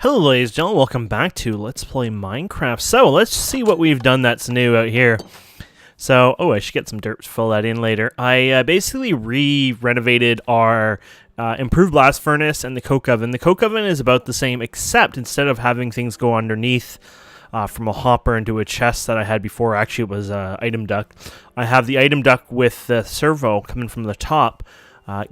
Hello ladies and gentlemen, welcome back to Let's Play Minecraft. So, let's see what we've done that's new out here. So, I should get some dirt to fill that in later. I basically re-renovated our improved blast furnace and the coke oven. The coke oven is about the same, except instead of having things go underneath from a hopper into a chest that I had before, actually it was item duct. I have the item duct with the servo coming from the top,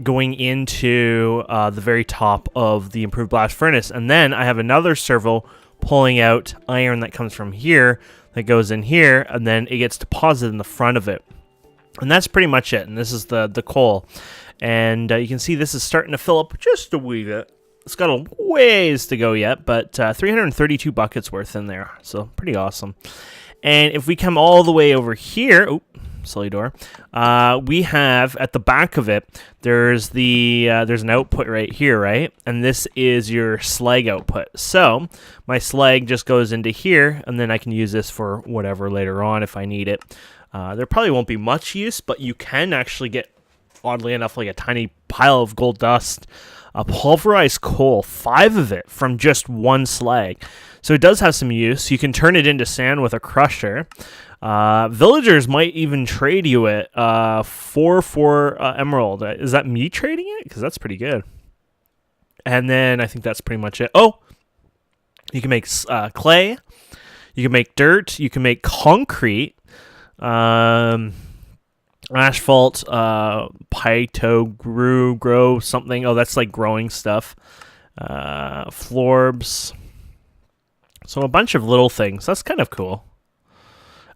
going into the very top of the improved blast furnace. And then I have another servo pulling out iron that comes from here, that goes in here, and then it gets deposited in the front of it. And that's pretty much it. And this is the coal. And you can see this is starting to fill up just a wee bit. It's got a ways to go yet, but 332 buckets worth in there. So pretty awesome. And if we come all the way over here... silly door. We have at the back of it, there's an output right here, right? And this is your slag output. So my slag just goes into here, and then I can use this for whatever later on if I need it. There probably won't be much use, but you can actually get, oddly enough, like a tiny pile of gold dust, pulverized coal, 5 of it from just one slag. So it does have some use. You can turn it into sand with a crusher. Villagers might even trade you it for emerald. Is that me trading it? Because that's pretty good. And then I think that's pretty much it. Oh, you can make clay. You can make dirt. You can make concrete. Asphalt. Grow something. Oh, that's like growing stuff. Florbs. So a bunch of little things. That's kind of cool.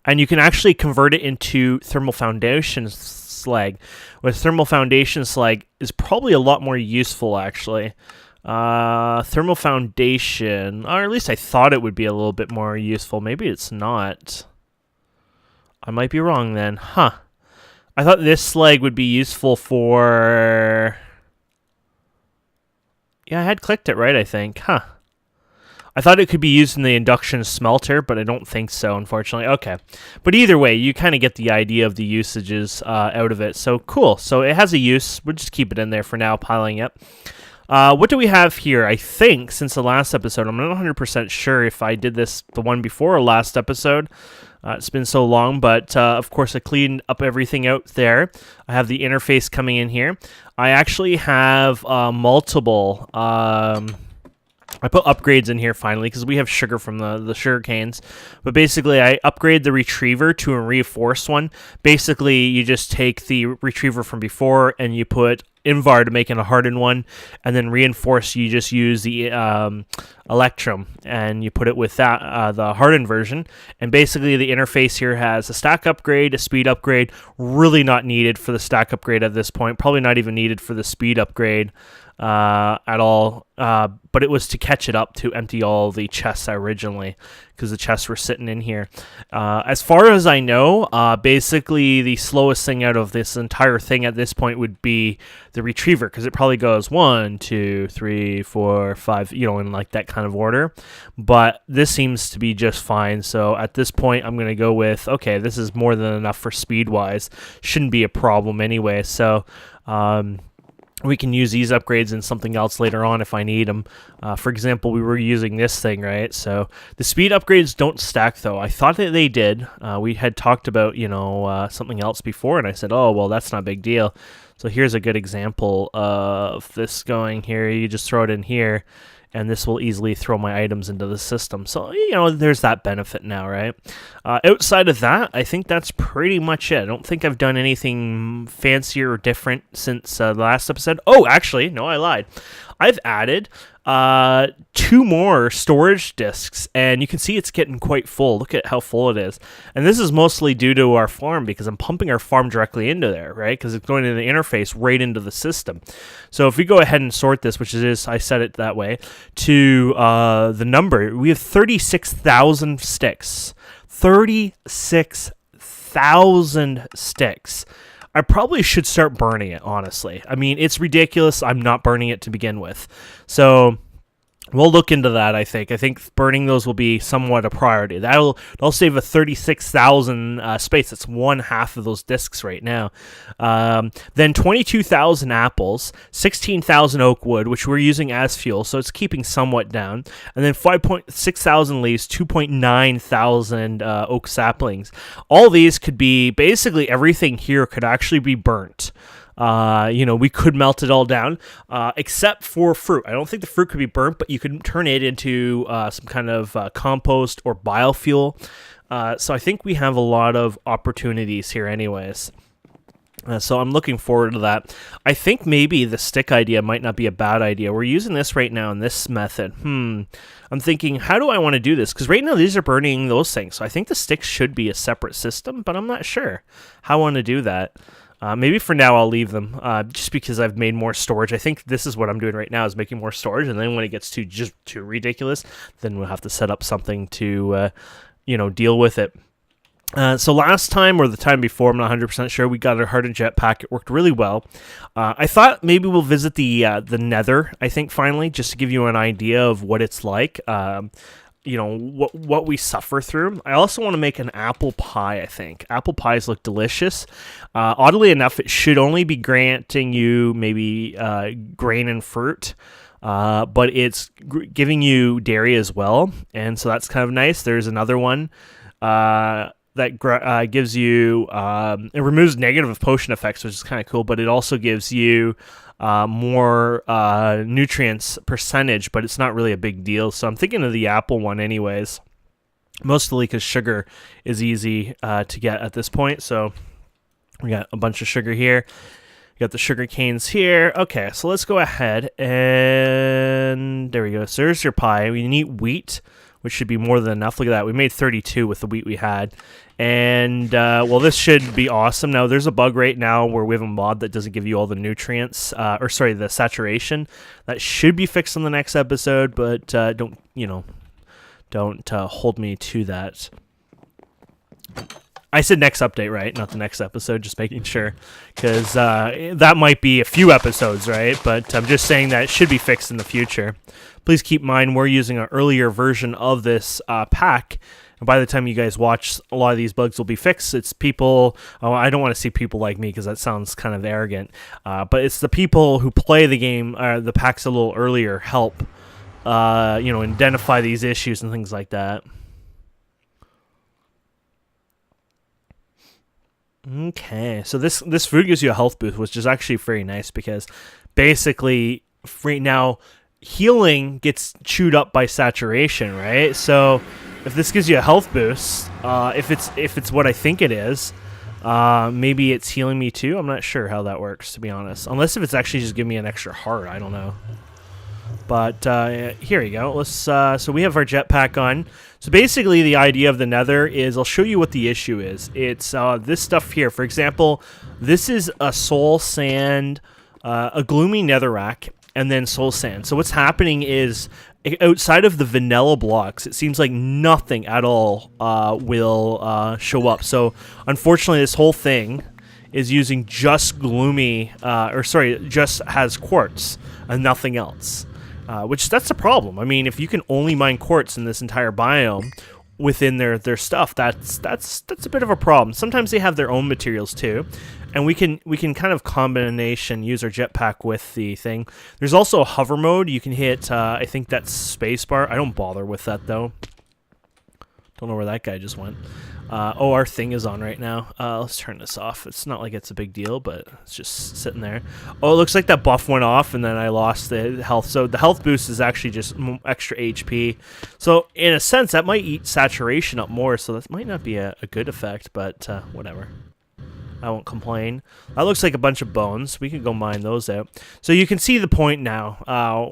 And you can actually convert it into thermal foundation slag. With thermal foundation slag is probably a lot more useful, actually. Thermal foundation, or at least I thought it would be a little bit more useful. Maybe it's not. I might be wrong then. Huh. I thought this slag would be useful for... Yeah, I had clicked it right, I think. Huh. I thought it could be used in the induction smelter, but I don't think so, unfortunately. Okay. But either way, you kind of get the idea of the usages out of it. So, cool. So, it has a use. We'll just keep it in there for now, piling up. What do we have here? I think, since the last episode, I'm not 100% sure if I did this the one before or last episode. It's been so long, but of course I cleaned up everything out there. I have the interface coming in here. I actually have multiple... I put upgrades in here finally because we have sugar from the sugar canes. But basically, I upgrade the retriever to a reinforced one. Basically, you just take the retriever from before and you put Invar to make it a hardened one. And then reinforced, you just use the Electrum and you put it with that the hardened version. And basically, the interface here has a stack upgrade, a speed upgrade. Really not needed for the stack upgrade at this point. Probably not even needed for the speed upgrade at all, but it was to catch it up to empty all the chests originally because the chests were sitting in here. As far as I know, basically the slowest thing out of this entire thing at this point would be the retriever because it probably goes 1, 2, 3, 4, 5, in like that kind of order. But this seems to be just fine. So at this point, I'm going to go with, okay, this is more than enough for speed wise. Shouldn't be a problem anyway. So, we can use these upgrades in something else later on if I need them. For example, we were using this thing, right? So the speed upgrades don't stack, though. I thought that they did. We had talked about, something else before, and I said, oh, well, that's not a big deal. So here's a good example of this going here. You just throw it in here, and this will easily throw my items into the system. So, there's that benefit now, right? Outside of that, I think that's pretty much it. I don't think I've done anything fancier or different since the last episode. Oh, actually, no, I lied. I've added 2 more storage disks, and you can see it's getting quite full. Look at how full it is. And this is mostly due to our farm because I'm pumping our farm directly into there, right? Because it's going to the interface right into the system. So if we go ahead and sort this, which it is, I set it that way, to the number, we have 36,000 sticks. 36,000 sticks. I probably should start burning it, honestly. I mean, it's ridiculous. I'm not burning it to begin with. So We'll look into that. I think burning those will be somewhat a priority. That'll save a 36,000 space. That's one half of those discs right now. Then 22,000 apples, 16,000 oak wood, which we're using as fuel, so it's keeping somewhat down. And then 5.6 thousand leaves, 2.9 thousand oak saplings. All these could be basically everything here could actually be burnt. We could melt it all down, except for fruit. I don't think the fruit could be burnt, but you could turn it into some kind of compost or biofuel. So I think we have a lot of opportunities here anyways. So I'm looking forward to that. I think maybe the stick idea might not be a bad idea. We're using this right now in this method. I'm thinking, how do I want to do this? Because right now these are burning those things. So I think the sticks should be a separate system, but I'm not sure how I want to do that. Maybe for now I'll leave them, just because I've made more storage. I think this is what I'm doing right now, is making more storage, and then when it gets too ridiculous, then we'll have to set up something to, deal with it. So last time, or the time before, I'm not 100% sure, we got a hardened jetpack. It worked really well. I thought maybe we'll visit the Nether, I think, finally, just to give you an idea of what it's like. What we suffer through. I also want to make an apple pie, I think. Apple pies look delicious. Oddly enough, it should only be granting you maybe grain and fruit, but it's giving you dairy as well, and so that's kind of nice. There's another one that gives you, it removes negative potion effects, which is kind of cool, but it also gives you more nutrients percentage, but it's not really a big deal. So I'm thinking of the apple one anyways, mostly because sugar is easy to get at this point. So we got a bunch of sugar here. We got the sugar canes here. Okay, so let's go ahead and there we go. So there's your pie. We need wheat, which should be more than enough. Look at that. We made 32 with the wheat we had. And, this should be awesome. Now, there's a bug right now where we have a mod that doesn't give you all the nutrients, the saturation. That should be fixed in the next episode, but don't hold me to that. I said next update, right? Not the next episode, just making sure. Because that might be a few episodes, right? But I'm just saying that it should be fixed in the future. Please keep in mind we're using an earlier version of this pack. And by the time you guys watch, a lot of these bugs will be fixed. It's people, I don't want to see people like me because that sounds kind of arrogant. But it's the people who play the game, the packs a little earlier, help, identify these issues and things like that. Okay, so this food gives you a health boost, which is actually very nice because basically right now healing gets chewed up by saturation, right? So if this gives you a health boost, if it's what I think it is, maybe it's healing me too. I'm not sure how that works, to be honest. Unless if it's actually just giving me an extra heart, I don't know. But here we go. Let's. So we have our jetpack on. So basically, the idea of the Nether is I'll show you what the issue is. It's this stuff here. For example, this is a soul sand, a gloomy netherrack, and then soul sand. So what's happening is outside of the vanilla blocks, it seems like nothing at all will show up. So unfortunately, this whole thing is using just gloomy, just has quartz and nothing else. Which that's a problem. I mean, if you can only mine quartz in this entire biome within their stuff, that's a bit of a problem. Sometimes they have their own materials too, and we can kind of combination use our jetpack with the thing. There's also a hover mode. You can hit I think that's spacebar. I don't bother with that though. Don't know where that guy just went. Our thing is on right now. Let's turn this off. It's not like it's a big deal, but it's just sitting there. Oh, it looks like that buff went off, and then I lost the health. So the health boost is actually just extra HP. So in a sense, that might eat saturation up more, so that might not be a good effect, but whatever. I won't complain. That looks like a bunch of bones. We can go mine those out. So you can see the point now,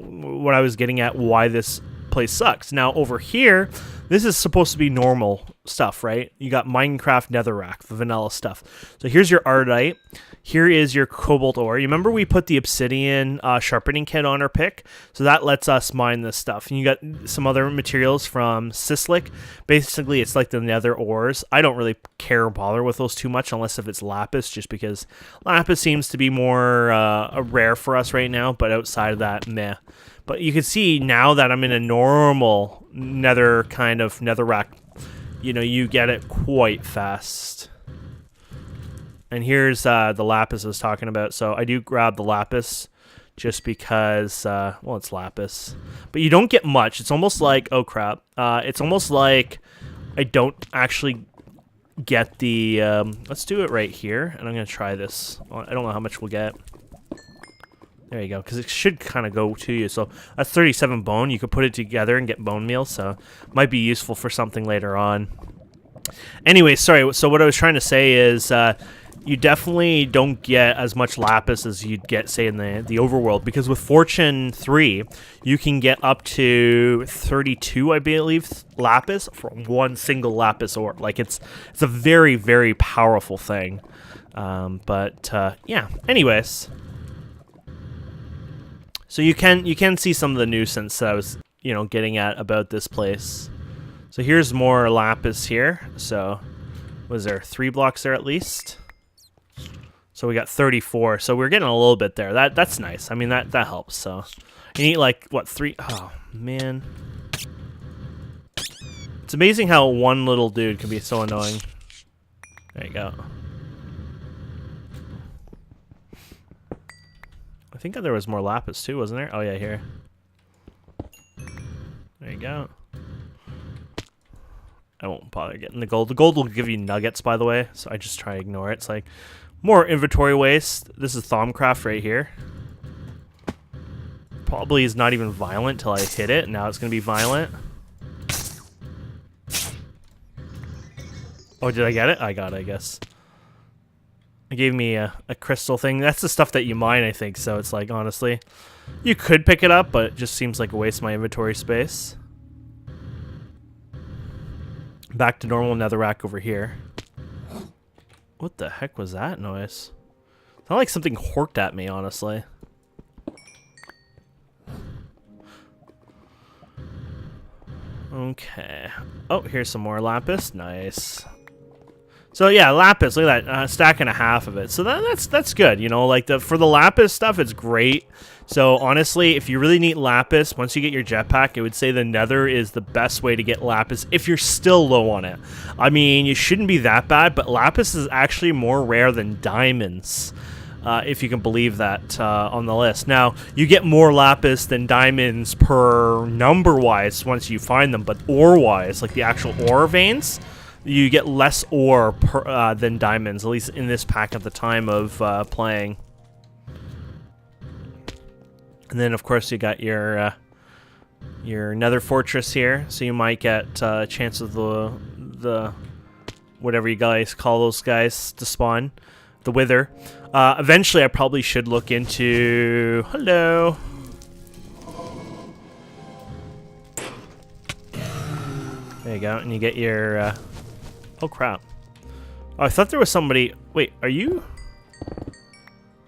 what I was getting at, why this place sucks. Now, over here, this is supposed to be normal stuff, right? You got Minecraft Netherrack, the vanilla stuff. So here's your Ardite. Here is your cobalt ore. You remember we put the obsidian sharpening kit on our pick? So that lets us mine this stuff. And you got some other materials from Sislic. Basically, it's like the nether ores. I don't really care or bother with those too much unless if it's lapis, just because lapis seems to be more rare for us right now. But outside of that, meh. But you can see now that I'm in a normal nether kind of netherrack, you know, you get it quite fast. And here's the lapis I was talking about. So I do grab the lapis just because, well, it's lapis. But you don't get much. It's almost like, oh crap. It's almost like I don't actually get the, let's do it right here. And I'm going to try this. I don't know how much we'll get. There you go, because it should kind of go to you. So that's 37 bone. You could put it together and get bone meal, so might be useful for something later on. Anyway, sorry. So what I was trying to say is you definitely don't get as much lapis as you'd get, say, in the overworld, because with Fortune 3, you can get up to 32, I believe, lapis from one single lapis ore. Like, it's a very, very powerful thing. Yeah, anyways. So you can see some of the nuisance that I was, you know, getting at about this place. So here's more lapis here. So was there 3 blocks there at least? So we got 34. So we're getting a little bit there. That's nice. I mean, that helps. So you need like what 3? Oh man, it's amazing how one little dude can be so annoying. There you go. I think there was more lapis too, wasn't there? Oh yeah, here. There you go. I won't bother getting the gold. The gold will give you nuggets, by the way, so I just try to ignore it. It's like more inventory waste. This is Thaumcraft right here. Probably is not even violent till I hit it. Now it's going to be violent. Oh, did I get it? I got it, I guess. It gave me a crystal thing. That's the stuff that you mine, I think, so it's like, honestly, you could pick it up, but it just seems like a waste of my inventory space. Back to normal netherrack over here. What the heck was that noise? It sounded like something horked at me, honestly. Okay. Oh, here's some more lapis. Nice. So yeah, lapis, look at that, stack and a half of it. So that's good, you know, like for the lapis stuff, it's great. So honestly, if you really need lapis, once you get your jetpack, I would say the nether is the best way to get lapis if you're still low on it. I mean, you shouldn't be that bad, but lapis is actually more rare than diamonds. If you can believe that on the list. Now, you get more lapis than diamonds per number-wise once you find them, but ore-wise, like the actual ore veins, you get less ore than diamonds, at least in this pack at the time of playing. And then, of course, you got your nether fortress here, so you might get a chance of the whatever you guys call those guys to spawn, the wither. Eventually, I probably should look into... Hello. There you go, and you get your... Oh, crap. Oh, I thought there was somebody... Wait, are you...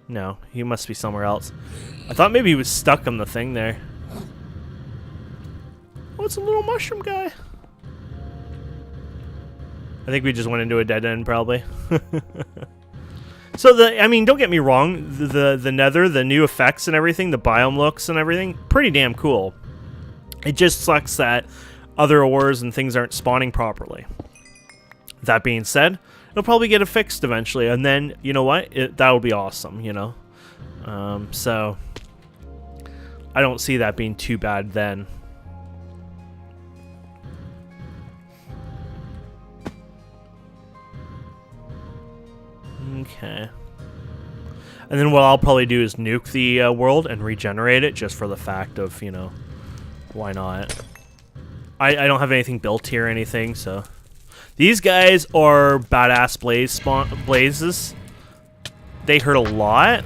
No, he must be somewhere else. I thought maybe he was stuck on the thing there. Oh, it's a little mushroom guy. I think we just went into a dead end, probably. So, I mean, don't get me wrong. The nether, the new effects and everything, the biome looks and everything, pretty damn cool. It just sucks that other ores and things aren't spawning properly. That being said, it'll probably get it fixed eventually, and then, you know what? That'll be awesome, you know? So, I don't see that being too bad then. Okay. And then what I'll probably do is nuke the world and regenerate it, just for the fact of, you know, why not? I don't have anything built here or anything, so... These guys are badass blazes. They hurt a lot.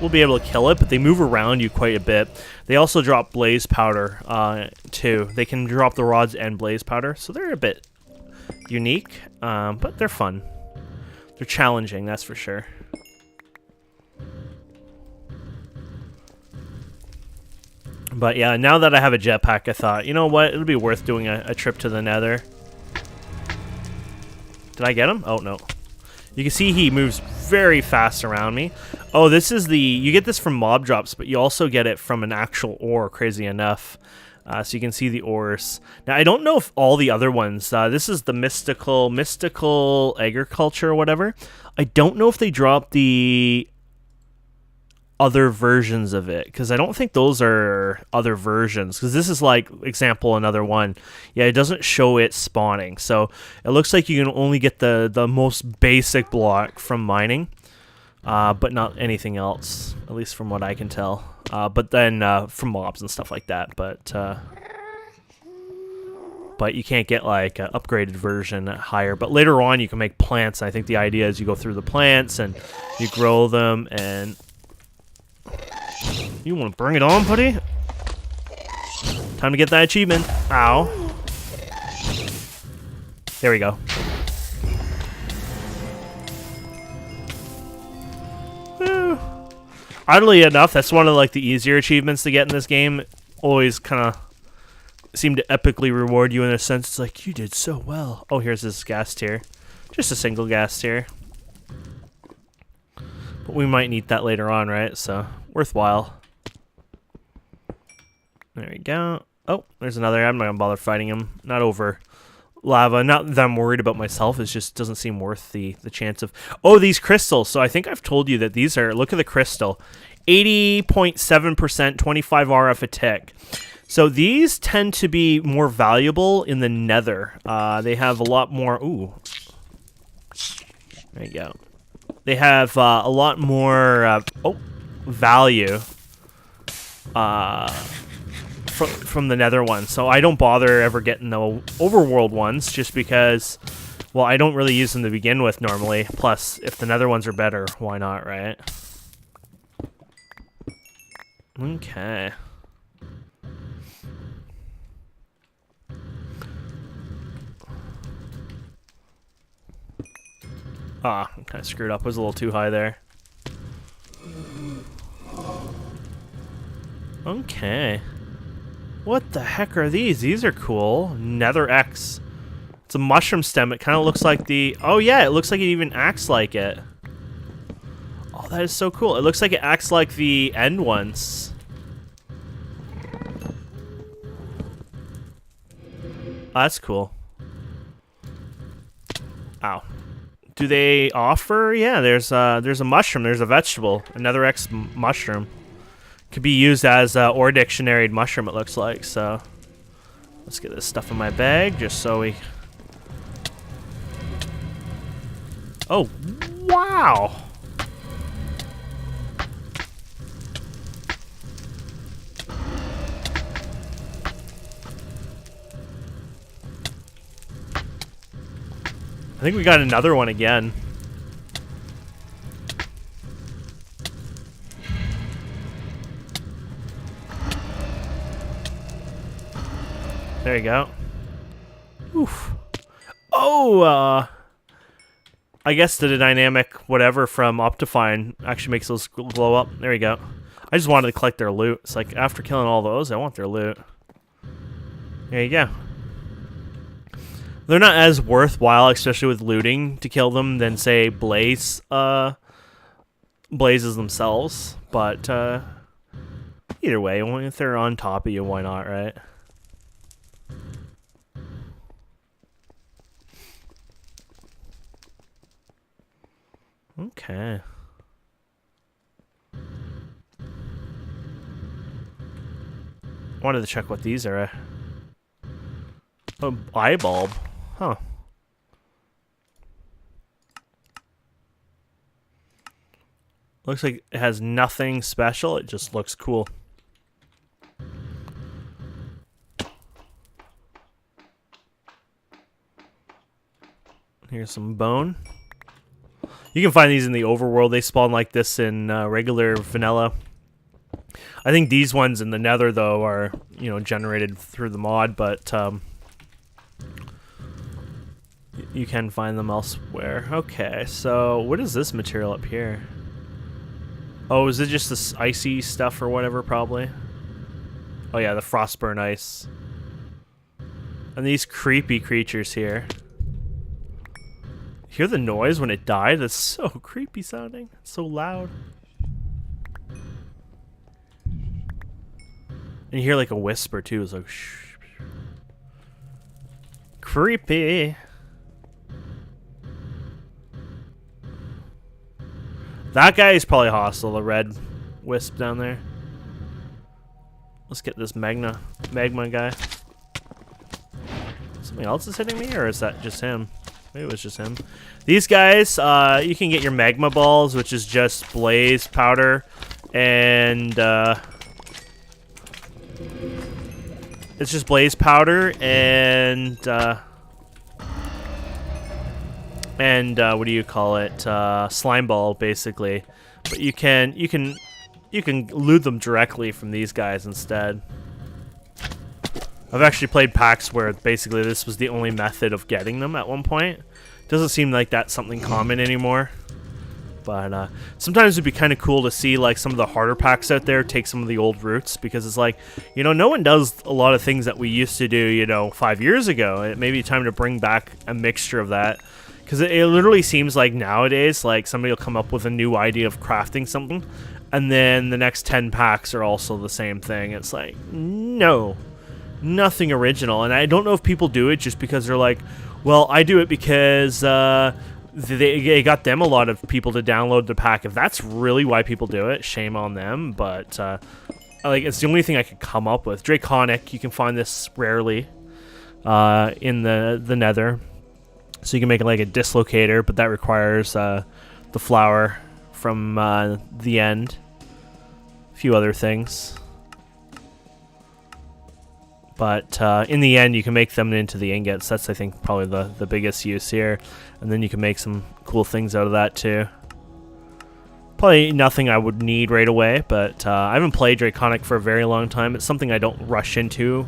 We'll be able to kill it, but they move around you quite a bit. They also drop blaze powder, too. They can drop the rods and blaze powder, so they're a bit unique, but they're fun. They're challenging, that's for sure. But yeah, now that I have a jetpack, I thought, you know what? It'll be worth doing a trip to the Nether. Did I get him? Oh, no. You can see he moves very fast around me. Oh, this is the... You get this from mob drops, but you also get it from an actual ore, crazy enough. So you can see the ores. Now, I don't know if all the other ones... this is the mystical agriculture or whatever. I don't know if they dropped the other versions of it, because I don't think those are other versions, because this is like example another one. Yeah, it doesn't show it spawning, so it looks like you can only get the most basic block from mining, but not anything else, at least from what I can tell, but then from mobs and stuff like that, but you can't get like an upgraded version higher. But later on you can make plants. I think the idea is you go through the plants and you grow them. And you want to bring it on, buddy? Time to get that achievement. Ow. There we go. Oddly enough, that's one of like the easier achievements to get in this game. Always kind of seem to epically reward you in a sense. It's like, you did so well. Oh, here's this gas tier. Just a single gas tier. But we might need that later on, right? So, worthwhile. There we go. Oh, there's another. I'm not going to bother fighting him. Not over lava. Not that I'm worried about myself. It just doesn't seem worth the chance of... Oh, these crystals. So I think I've told you that these are... Look at the crystal. 80.7%, 25 RF a tick. So these tend to be more valuable in the Nether. They have a lot more... Ooh. There you go. They have a lot more value from the Nether ones. So I don't bother ever getting the overworld ones just because, well, I don't really use them to begin with normally. Plus, if the Nether ones are better, why not, right? Okay. Ah, I'm kind of screwed up. I was a little too high there. Okay. What the heck are these? These are cool. NetherEx. It's a mushroom stem. It kind of looks like the... Oh, yeah, it looks like it even acts like it. Oh, that is so cool. It looks like it acts like the end ones. Oh, that's cool. Ow. Do they offer? Yeah, there's a mushroom. There's a vegetable. A NetherEx mushroom. Could be used as ore dictionary mushroom, it looks like. So let's get this stuff in my bag just so we... Oh, wow! I think we got another one again. There you go. Oof. Oh, I guess the dynamic whatever from Optifine actually makes those glow up. There you go. I just wanted to collect their loot. It's like, after killing all those, I want their loot. There you go. They're not as worthwhile, especially with looting, to kill them than, say, blazes themselves. But either way, if they're on top of you, why not, right? Okay. Wanted to check what these are. Oh, eye bulb. Huh. Looks like it has nothing special. It just looks cool. Here's some bone. You can find these in the overworld. They spawn like this in regular vanilla. I think these ones in the Nether, though, are, you know, generated through the mod, but you can find them elsewhere. Okay, so what is this material up here? Oh, is it just this icy stuff or whatever, probably? Oh yeah, the frostburn ice. And these creepy creatures here. Hear the noise when it died? That's so creepy sounding. It's so loud. And you hear like a whisper too. It's like shh. Creepy. That guy is probably hostile, the red wisp down there. Let's get this magma guy. Something else is hitting me, or is that just him? Maybe it was just him. These guys, you can get your magma balls, which is just blaze powder, and it's just blaze powder and what do you call it? Slime ball, basically. But you can loot them directly from these guys instead. I've actually played packs where basically this was the only method of getting them at one point. Doesn't seem like that's something common anymore. But sometimes it'd be kind of cool to see like some of the harder packs out there take some of the old routes, because it's like, you know, no one does a lot of things that we used to do, you know, 5 years ago. It may be time to bring back a mixture of that, because it literally seems like nowadays, like somebody will come up with a new idea of crafting something, and then the next 10 packs are also the same thing. It's like, no, nothing original. And I don't know if people do it just because they're like, well, I do it because they got them a lot of people to download the pack. If that's really why people do it, shame on them. But like, it's the only thing I could come up with. Draconic, you can find this rarely in the Nether. So you can make it like a dislocator, but that requires the flour from the end. A few other things. But in the end, you can make them into the ingots. That's, I think, probably the biggest use here. And then you can make some cool things out of that, too. Probably nothing I would need right away, but I haven't played Draconic for a very long time. It's something I don't rush into,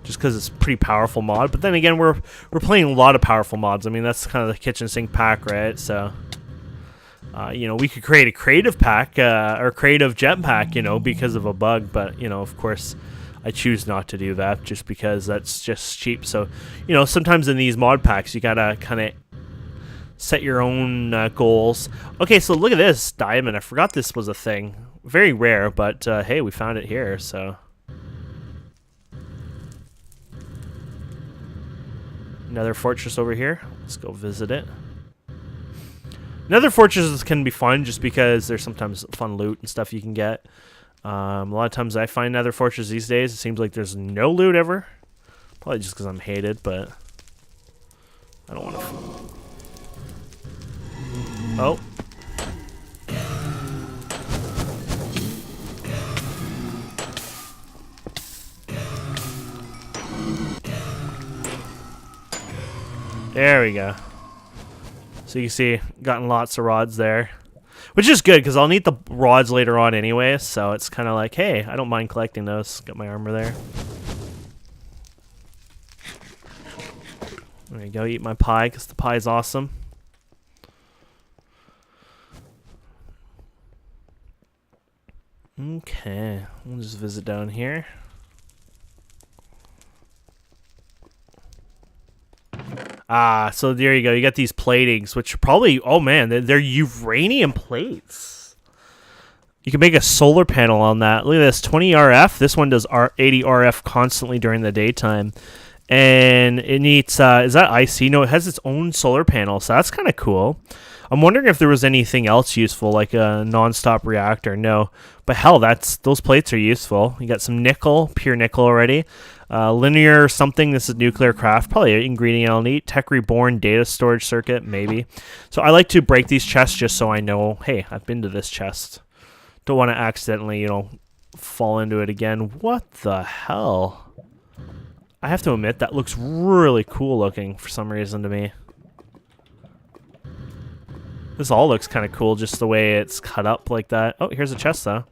just because it's a pretty powerful mod. But then again, we're playing a lot of powerful mods. I mean, that's kind of the kitchen sink pack, right? So, you know, we could create a creative pack, or creative jet pack, you know, because of a bug. But, you know, of course, I choose not to do that just because that's just cheap. So, you know, sometimes in these mod packs, you gotta kind of set your own goals. Okay, so look at this diamond. I forgot this was a thing. Very rare, but hey, we found it here, so. Another fortress over here. Let's go visit it. Nether fortresses can be fun just because there's sometimes fun loot and stuff you can get. A lot of times I find Nether fortresses these days, it seems like there's no loot ever. Probably just because I'm hated, but I don't want to. Oh. There we go. So you can see, gotten lots of rods there. Which is good, because I'll need the rods later on anyway, so it's kind of like, hey, I don't mind collecting those. Got my armor there. There you go, eat my pie, because the pie is awesome. Okay, we'll just visit down here. Ah, so there you go. You got these platings, which are probably, oh man, they're uranium plates. You can make a solar panel on that. Look at this, 20 RF. This one does 80 RF constantly during the daytime. And it needs, is that IC? No, it has its own solar panel, so that's kind of cool. I'm wondering if there was anything else useful, like a non-stop reactor. No, but hell, those plates are useful. You got some nickel, pure nickel already. Linear something, this is nuclear craft, probably an ingredient I'll need. Tech reborn data storage circuit, maybe. So I like to break these chests just so I know, hey, I've been to this chest. Don't want to accidentally, you know, fall into it again. What the hell? I have to admit, that looks really cool looking for some reason to me. This all looks kind of cool, just the way it's cut up like that. Oh, here's a chest, though.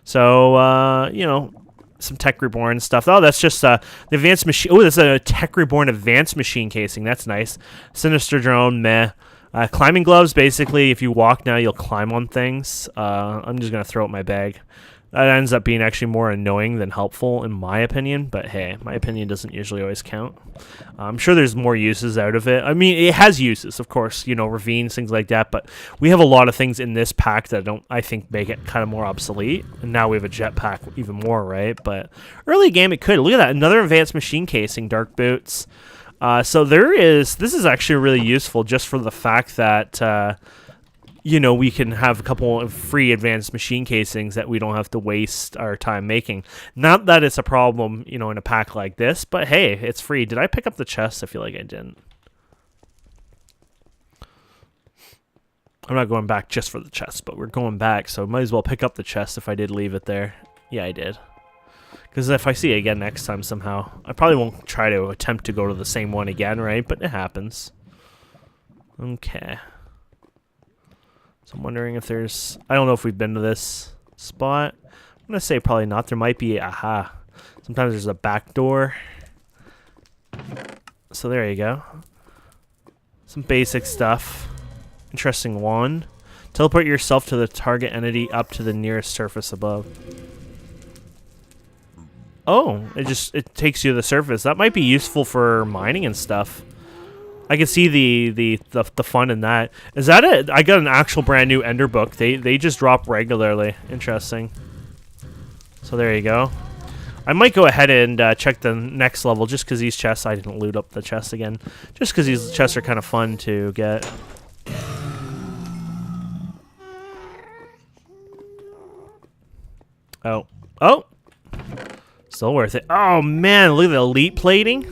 So, you know, some Tech Reborn stuff. Oh, that's just the advanced machine. Oh, that's a Tech Reborn advanced machine casing. That's nice. Sinister drone, meh. Climbing gloves. Basically, if you walk now, you'll climb on things. I'm just gonna throw it in my bag. That ends up being actually more annoying than helpful, in my opinion. But hey, my opinion doesn't usually always count. I'm sure there's more uses out of it. I mean, it has uses, of course, you know, ravines, things like that. But we have a lot of things in this pack that I think, make it kind of more obsolete. And now we have a jetpack even more, right? But early game, it could. Look at that. Another advanced machine casing, dark boots. So this is actually really useful just for the fact that, you know, we can have a couple of free advanced machine casings that we don't have to waste our time making. Not that it's a problem, you know, in a pack like this, but hey, it's free. Did I pick up the chest? I feel like I didn't. I'm not going back just for the chest, but we're going back, so I might as well pick up the chest if I did leave it there. Yeah, I did. Because if I see it again next time somehow, I probably won't try to attempt to go to the same one again, right? But it happens. Okay. So I'm wondering if there's... I don't know if we've been to this spot. I'm going to say probably not. There might be... Aha. Sometimes there's a back door. So there you go. Some basic stuff. Interesting one. Teleport yourself to the target entity up to the nearest surface above. Oh, it takes you to the surface. That might be useful for mining and stuff. I can see the fun in that. Is that it? I got an actual brand new Ender book. They just drop regularly. Interesting. So there you go. I might go ahead and check the next level just because these chests, I didn't loot up the chests again. Just because these chests are kind of fun to get. Oh. Oh! Still worth it. Oh man, look at the elite plating.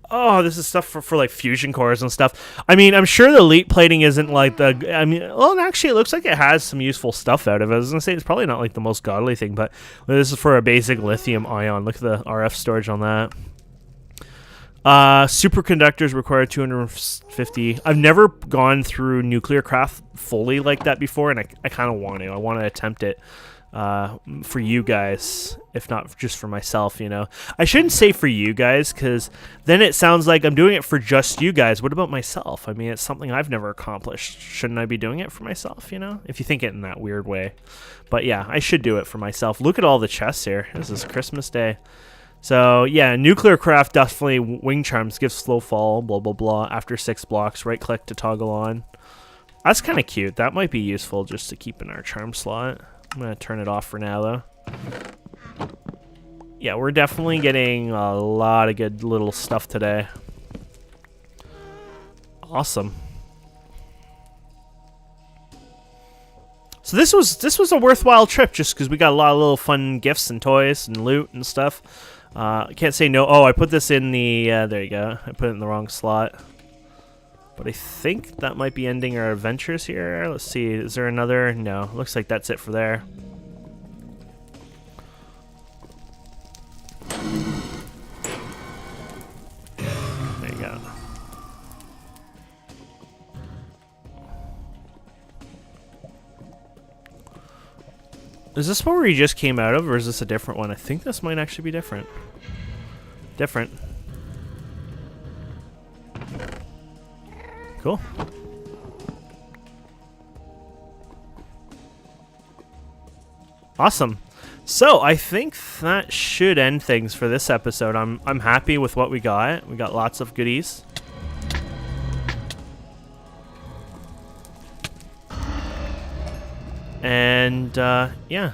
Oh, this is stuff for like fusion cores and stuff. I mean, I'm sure the elite plating isn't like the... I mean, well, actually, it looks like it has some useful stuff out of it. I was going to say it's probably not like the most godly thing, but this is for a basic lithium ion. Look at the RF storage on that. Superconductors require 250. I've never gone through nuclear craft fully like that before, and I kind of want to. I want to attempt it. For you guys, if not just for myself, you know. I shouldn't say for you guys, because then it sounds like I'm doing it for just you guys. What about myself? I mean, it's something I've never accomplished. Shouldn't I be doing it for myself, you know? If you think it in that weird way. But yeah, I should do it for myself. Look at all the chests here. This is Christmas Day. So yeah, nuclear craft definitely wing charms, gives slow fall, blah blah blah. After 6 blocks, right click to toggle on. That's kind of cute. That might be useful just to keep in our charm slot. I'm going to turn it off for now, though. Yeah, we're definitely getting a lot of good little stuff today. Awesome. So this was a worthwhile trip just because we got a lot of little fun gifts and toys and loot and stuff. I can't say no. Oh, I put this in the... there you go. I put it in the wrong slot. But I think that might be ending our adventures here. Let's see. Is there another? No. Looks like that's it for there. There you go. Is this where we just came out of, or is this a different one? I think this might actually be different. Different. Cool. Awesome. So I think that should end things for this episode. I'm happy with what we got. We got lots of goodies. And yeah.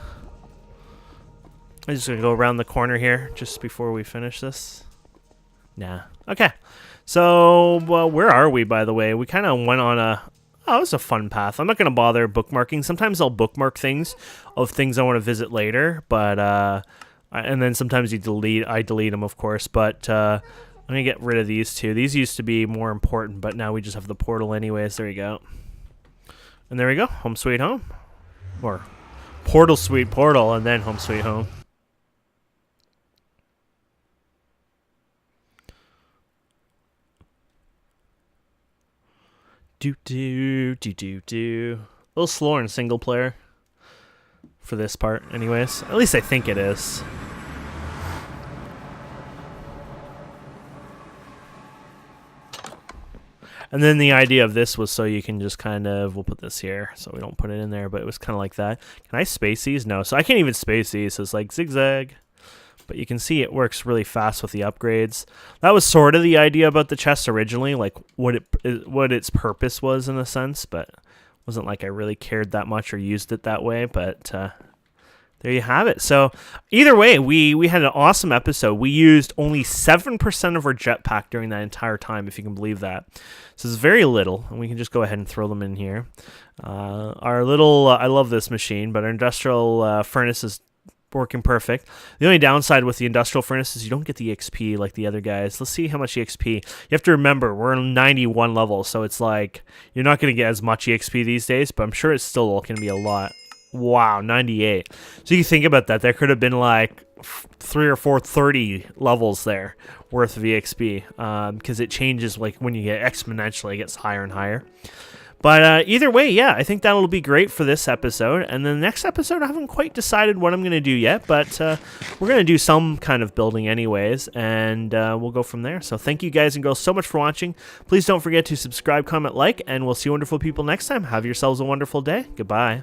I'm just gonna go around the corner here just before we finish this. Nah. Okay. So, well, where are we, by the way? We kind of went on a... Oh, it was a fun path. I'm not going to bother bookmarking. Sometimes I'll bookmark things of things I want to visit later, but... and then sometimes I delete them, of course, but I'm going to get rid of these two. These used to be more important, but now we just have the portal anyways. There you go. And there we go. Home sweet home. Or portal sweet portal, and then home sweet home. A little slower in single player. for this part anyways. At least I think it is. And then the idea of this was so you can just kind of, we'll put this here so we don't put it in there, but it was kind of like that. Can I space these? No, so I can't even space these, so it's like zigzag. But you can see it works really fast with the upgrades. That was sort of the idea about the chest originally, like what its purpose was in a sense, but it wasn't like I really cared that much or used it that way, but there you have it. So either way, we had an awesome episode. We used only 7% of our jetpack during that entire time, if you can believe that. So it's very little, and we can just go ahead and throw them in here. Our little, I love this machine, but our industrial furnace is working perfect. The only downside with the industrial furnace is you don't get the XP like the other guys. Let's see how much XP. You have to remember, we're on 91 levels, so it's like you're not going to get as much XP these days, but I'm sure it's still going to be a lot. Wow, 98. So you think about that. There could have been like 3 or 4 30 levels there worth of EXP because it changes like when you get exponentially, it gets higher and higher. But either way, yeah, I think that'll be great for this episode. And the next episode, I haven't quite decided what I'm going to do yet, but we're going to do some kind of building anyways, and we'll go from there. So thank you guys and girls so much for watching. Please don't forget to subscribe, comment, like, and we'll see you wonderful people next time. Have yourselves a wonderful day. Goodbye.